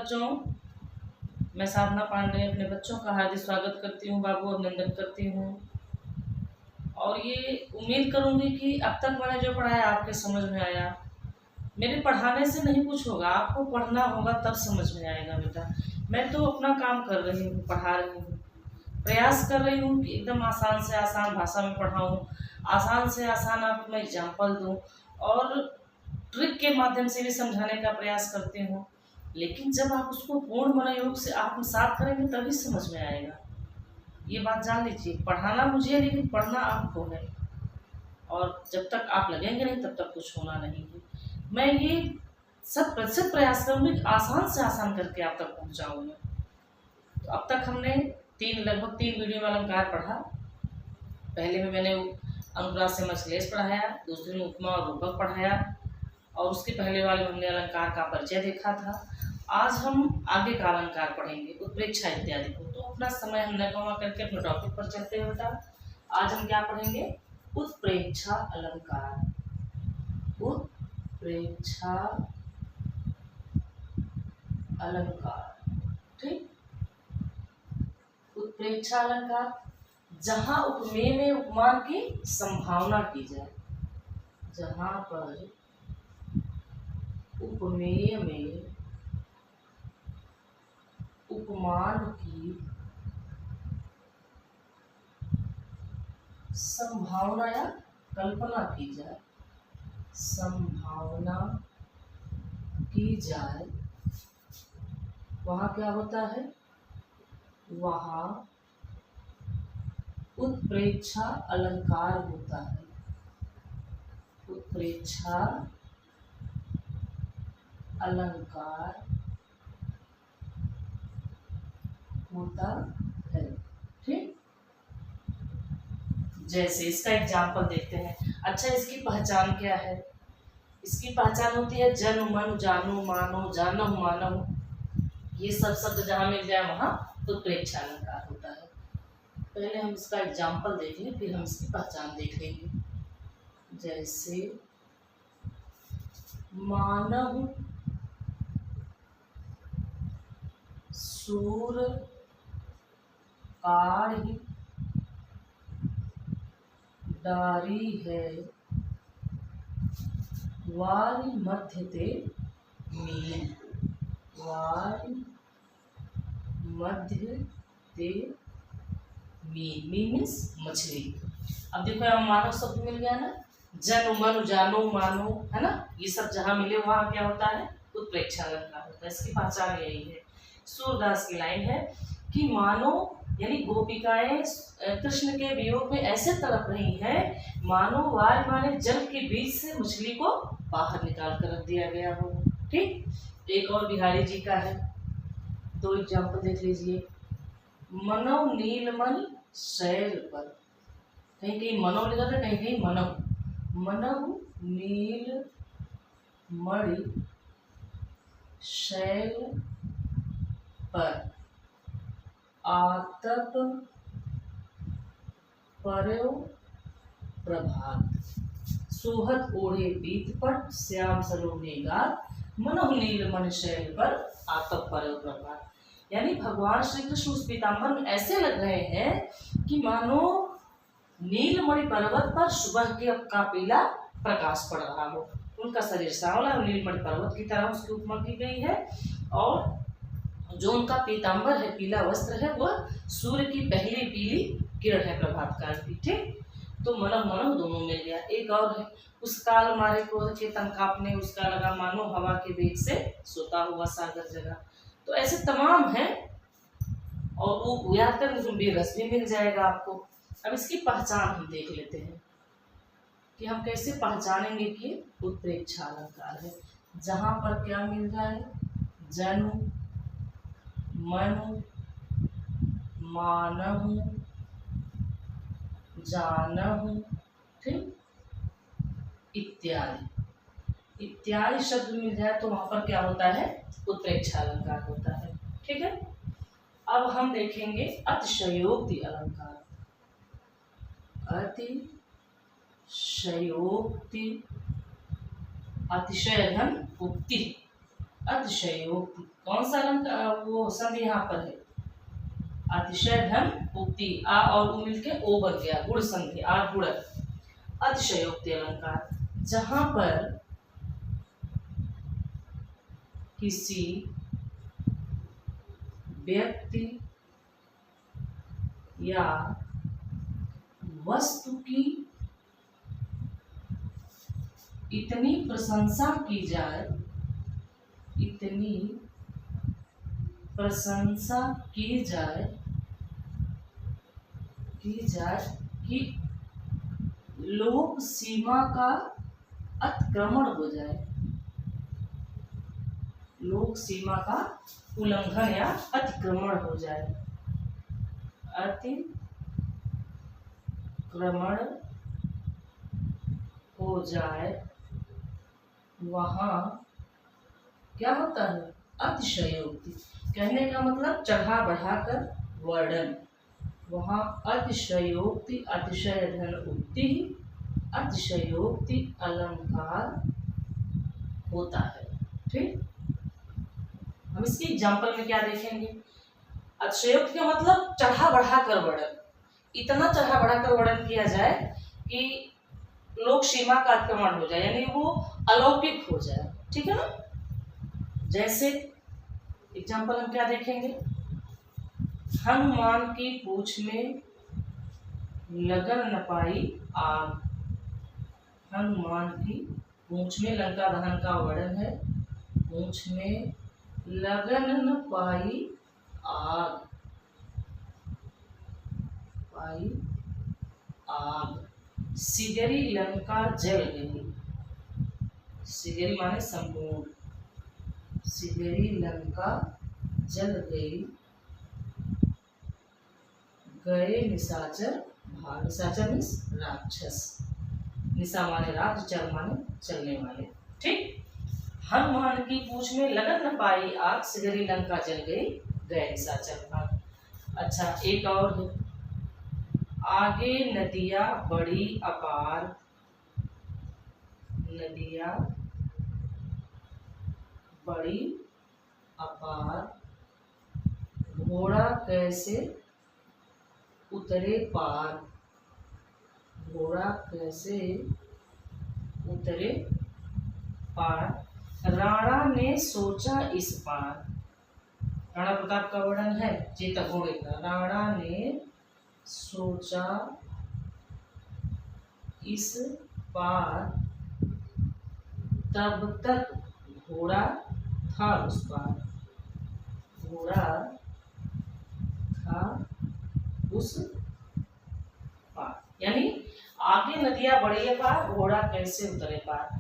बच्चों, मैं साधना पांडे अपने बच्चों का हार्दिक स्वागत करती हूँ, बाबू अभिनंदन करती हूँ। और ये उम्मीद करूँगी कि अब तक मैंने जो पढ़ाया आपके समझ में आया। मेरे पढ़ाने से नहीं कुछ होगा, आपको पढ़ना होगा तब समझ में आएगा बेटा। मैं तो अपना काम कर रही हूँ, पढ़ा रही हूँ, प्रयास कर रही हूँ कि एकदम आसान से आसान भाषा में पढ़ाऊँ, आसान से आसान आपको मैं एग्जाम्पल दूँ और ट्रिक के माध्यम से भी समझाने का प्रयास करती हूँ। लेकिन जब आप उसको पूर्ण मनोयोग से आत्मसात करेंगे तभी समझ में आएगा। ये बात जान लीजिए, पढ़ाना मुझे है लेकिन पढ़ना आपको है। और जब तक आप लगेंगे नहीं तब तक कुछ होना नहीं है। मैं ये 100% प्रयास करूँगी कि आसान से आसान करके आप तक पहुँचाऊँ मैं। तो अब तक हमने लगभग 3 वीडियो में अलंकार पढ़ा। पहले में मैंने अनुप्रास से मछलेश पढ़ाया, दूसरे में उपमा और रूपक पढ़ाया, और उसके पहले वाले में हमने अलंकार का परिचय देखा था। आज हम आगे का अलंकार पढ़ेंगे, उत्प्रेक्षा इत्यादि को। तो अपना समय हम न गंवा करके अपने टॉपिक पर चलते हैं बेटा। आज हम क्या पढ़ेंगे? उत्प्रेक्षा अलंकार। उत्प्रेक्षा अलंकार, ठीक। उत्प्रेक्षा अलंकार, जहां उपमेय में उपमान की संभावना की जाए, जहां पर उपमेय में उपमान की संभावना या कल्पना की जाए, संभावना की जाए, वहां क्या होता है? वहां उत्प्रेक्षा अलंकार होता है। उत्प्रेक्षा अलंकार होता है, ठीक। जैसे इसका एग्जाम्पल देखते हैं। अच्छा, इसकी पहचान क्या है? इसकी पहचान होती है जन मन जानो मानो जानहु मानहु। ये सब शब्द जहां मिल जाए वहां उत्प्रेक्षा अलंकार होता है। पहले हम इसका एग्जाम्पल देख लें, फिर हम इसकी पहचान देख लेंगे। जैसे मानव सूर काढ़ी डारी है, वारी मध्य ते मीन, वारी मध्य ते मीन। मीन मीन्स मछली। अब देखो यहाँ मानव शब्द मिल गया ना, जन मन जानो मानो, है ना। ये सब जहां मिले वहां क्या होता है? उत्प्रेक्षा अलंकार होता है। इसकी पहचान यही है। सूरदास की लाइन है कि मानो, यानी गोपिकाएं कृष्ण के वियोग में ऐसे तड़प रही हैं मानो वार माने जल के बीच से मछली को बाहर निकाल कर रख दिया गया हो, ठीक। एक और बिहारी जी का है, 2 एग्जाम्पल देख लीजिए। मनव नीलमणि शैल पर, कहीं कहीं मनव लिखा था, कहीं कहीं मनव। मनव नील मणि शैल पर आतप पर्यो प्रभात, सोहत ओढ़े बीत पट श्याम सलोने गात, मनोह नील मन शैल पर आतप पर्यो प्रभात। यानी भगवान श्री कृष्ण उस पीताम्बर में ऐसे लग रहे हैं कि मानो नीलमणि पर्वत पर सुबह के का पीला प्रकाश पड़ रहा हो। उनका शरीर सांवला और नीलमणि पर्वत की तरह उसकी उपमा की गई है। और जो उनका पीताम्बर है, पीला वस्त्र है, वह सूर्य की पहली पीली किरण है प्रभात काल की, ठीक। तो मनव मनव दोनों मिल गया। एक और है, उस काल मारे क्रोध के तन कांपने, उसका लगा मानो हवा के वेग से सोता हुआ सागर जगा। तो ऐसे तमाम है, और वो याद कर रस भी मिल जाएगा आपको। अब इसकी पहचान हम देख लेते हैं कि हम कैसे पहचानेंगे कि उत्प्रेक्षा अलंकार है। जहां पर क्या मिल जाए? जन मन मानहु जानहु, ठीक, इत्यादि इत्यादि शब्द मिल जाए तो वहां पर क्या होता है? उत्प्रेक्षा अलंकार होता है, ठीक है। अब हम देखेंगे अतिशयोक्ति अलंकार। अतिशयोक्ति, अतिशय धन उक्ति, अतिशयोक्ति, कौन सा अलंकार वो संधि यहाँ पर है, अतिशय धन उक्ति, आ और उ मिलके ओ बन गया, गुण संधि, आ गुण। अतिशयोक्ति अलंकार, जहां पर किसी व्यक्ति या वस्तु की इतनी प्रशंसा की जाए, इतनी प्रशंसा की जाए कि लोक सीमा का अतिक्रमण हो जाए, लोक सीमा का उल्लंघन या अतिक्रमण हो जाए, अतिक्रमण हो जाए, वहां क्या होता है, अतिशयोक्ति। कहने का मतलब चढ़ा बढ़ाकर वर्णन, वहां अतिशयोक्ति, अतिशय धन उक्ति, अतिशयोक्ति अलंकार होता है। ठीक, हम इसकी एग्जाम्पल में क्या देखेंगे, अतिशयोक्ति का मतलब चढ़ा बढ़ाकर वर्णन, इतना चढ़ा बढ़ाकर वर्णन किया जाए कि लोक सीमा का अतिक्रमण हो जाए, यानी वो अलौकिक हो जाए। ठीक है ना, जैसे एग्जाम्पल हम क्या देखेंगे, हनुमान की पूंछ में लगन न पाई आग, हनुमान की पूंछ में, लंका दहन का वर्णन है, पूंछ में लगन न पाई आग, पाई आग, सिगरी लंका जल गई, सिगरी माने संपूर्ण, सिगरी लंका जल गई, गए निशाचर भाग, निशाचर मीन्स राक्षस, निशा माने रात, चर माने चलने वाले। ठीक, हनुमान की पूंछ में लगन न पाई आग, सिगरी लंका जल गई, गए निशाचर भाग। अच्छा, एक और है, आगे नदियां बड़ी अपार, नदियां बड़ी अपार, घोड़ा कैसे उतरे पार, घोड़ा कैसे उतरे पार, राणा ने सोचा इस पार, राणा प्रताप का वर्णन है चेतक घोड़े का, राणा ने सोचा इस पार, तब तक घोड़ा था उस पार, घोड़ा था उस पार, यानी आगे नदियां बढ़ी पार, घोड़ा कैसे उतरे पार।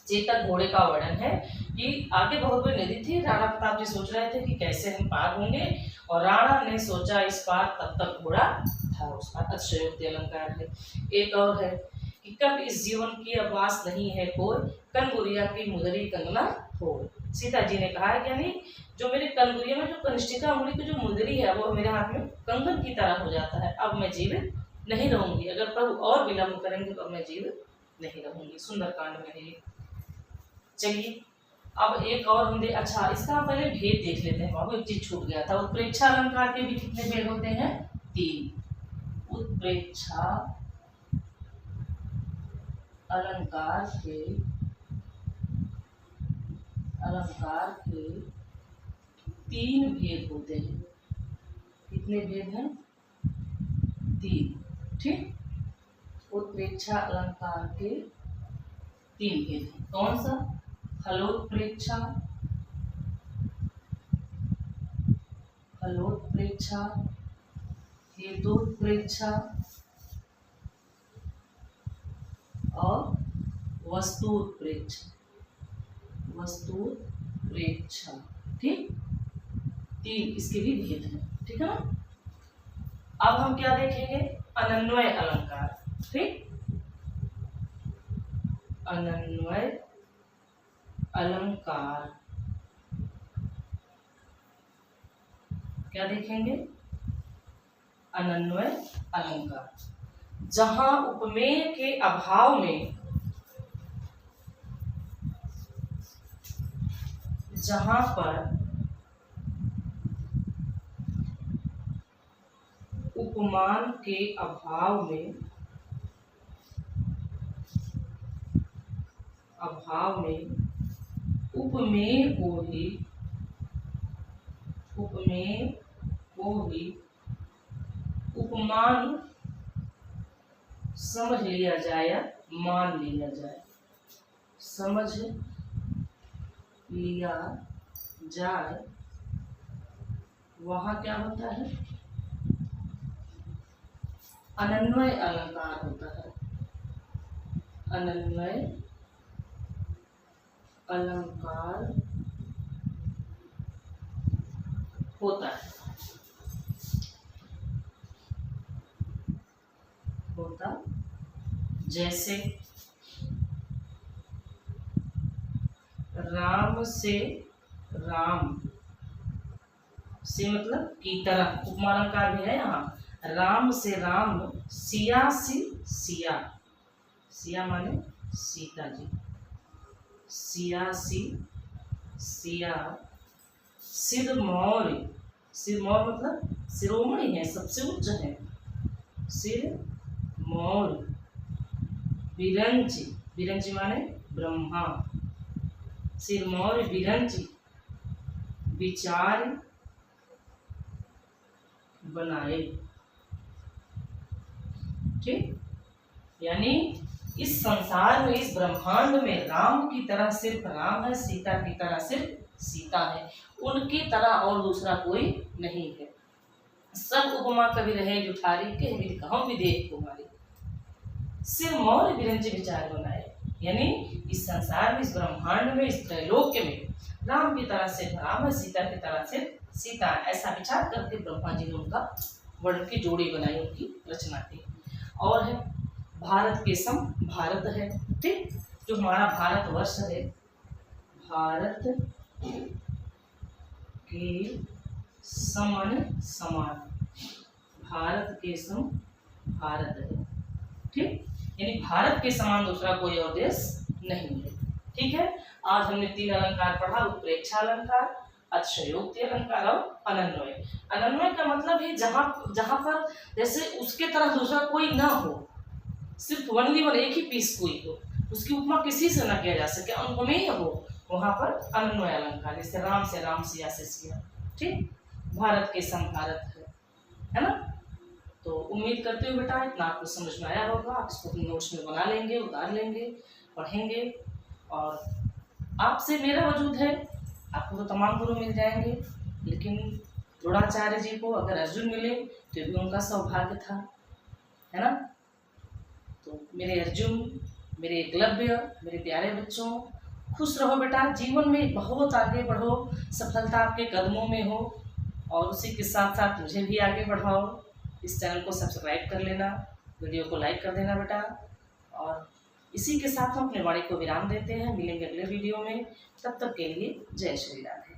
चेतक घोड़े का वर्णन है कि आगे बहुत बड़ी नदी थी, राणा प्रताप जी सोच रहे थे कि कैसे हम पार होंगे, और राणा ने सोचा इस पार, तब तक घोड़ा था उस पार। अतिशयोक्ति अलंकार है। एक और है कि कब इस जीवन की आभास नहीं है कोई, कनगुरिया की मुदरी कंगना हो, सीता जी ने कहा है, यानी जो मेरे कनगुरिया में जो कनिष्ठिका उंगली की जो मुदरी है वो मेरे हाथ में कंगन की तरह हो जाता है, अब मैं जीवित नहीं रहूंगी, अगर प्रभु और विलंब करेंगे तो मैं जीवित नहीं रहूंगी। सुंदरकांड में है। चलिए अब एक और हम अच्छा इसका पहले भेद देख लेते हैं बाबू, एक चीज छूट गया था। उत्प्रेक्षा अलंकार के भी कितने भेद होते हैं, 3। उत्प्रेक्षा अलंकार के 3 भेद होते हैं। कितने भेद हैं, 3। ठीक, उत्प्रेक्षा अलंकार के 3 भेद हैं। कौन सा, फलोत्प्रेक्षा, फलोत्प्रेक्षा, हेतुत्प्रेक्षा और वस्तुत्प्रेक्षा, वस्तुत्प्रेक्षा। ठीक, 3 इसके भी भेद हैं। ठीक है ना, अब हम क्या देखेंगे, अनन्वय अलंकार। ठीक, अनन्वय अलंकार क्या देखेंगे, अनन्वय अलंकार, जहां उपमेय के अभाव में, जहाँ पर उपमान के अभाव में उपमेय को ही उपमान समझ लिया जाए या मान लिया जाए। समझ लिया जाए वहाँ क्या होता है, अनन्वय अलंकार होता है। अनन्वय अलंकार होता है। जैसे राम से राम से मतलब की तरह, उपमालंकार भी है यहाँ। राम से राम, सिया से सिया, सिया माने सीता जी, सिया सी सिया, सिरमौर, सिरमौर मतलब शिरोमणि है, सबसे उच्च है, सिरमौर, बिरंची, बिरंची माने ब्रह्मा, सिरमौर बिरंची विचार बनाए। ठीक, यानी इस संसार में, इस ब्रह्मांड में राम की तरह सिर्फ राम है, सीता की तरह सिर्फ सीता है, उनकी तरह और दूसरा कोई नहीं है। सब उपमा कवि रहे जुठारी, के विधि कहूं विदेह कुमारी, सिरमौर बिरंची विचार बनाए। यानी इस संसार में, इस ब्रह्मांड में, इस त्रैलोक्य में राम की तरह से राम है, सीता की तरह से सीता, ऐसा विचार करके ब्रह्मा जी ने उनका वर्ण की जोड़ी बनाई, उनकी रचना की। और है भारत के सम भारत है, ठीक, जो हमारा भारतवर्ष है, भारत के समान समान, भारत के सम भारत है, ठीक, यानी भारत के समान दूसरा कोई और देश नहीं है। ठीक है, आज हमने 3 अलंकार पढ़ा, उत्प्रेक्षा अलंकार, अतिशयोक्ति अलंकार और अनन्वय। अनन्वय का मतलब है जहाँ पर जैसे उसके तरह दूसरा कोई ना हो, सिर्फ ओनली वन, एक ही पीस कोई हो, उसकी उपमा किसी से ना किया जा सके, अनुपमेय हो, वहां पर अनन्वय अलंकार। जैसे राम से राम, सिया से सिया, ठीक, भारत के सम भारत है ना। तो उम्मीद करते हुए बेटा इतना आपको समझ में आया होगा। आप इसको अपने नोट्स में बना लेंगे, उतार लेंगे, पढ़ेंगे। और आपसे मेरा वजूद है, आपको तो तमाम गुरु मिल जाएंगे, लेकिन द्रोणाचार्य जी को अगर अर्जुन मिले तो भी उनका सौभाग्य था, है ना। तो मेरे अर्जुन, मेरे एकलव्य, मेरे प्यारे बच्चों, खुश रहो बेटा, जीवन में बहुत आगे बढ़ो, सफलता आपके कदमों में हो, और उसी के साथ साथ मुझे भी आगे बढ़ाओ। इस चैनल को सब्सक्राइब कर लेना, वीडियो को लाइक कर देना बेटा। और इसी के साथ हम अपने वाणी को विराम देते हैं, मिलेंगे अगले वीडियो में, तब तक के लिए जय श्री राधे।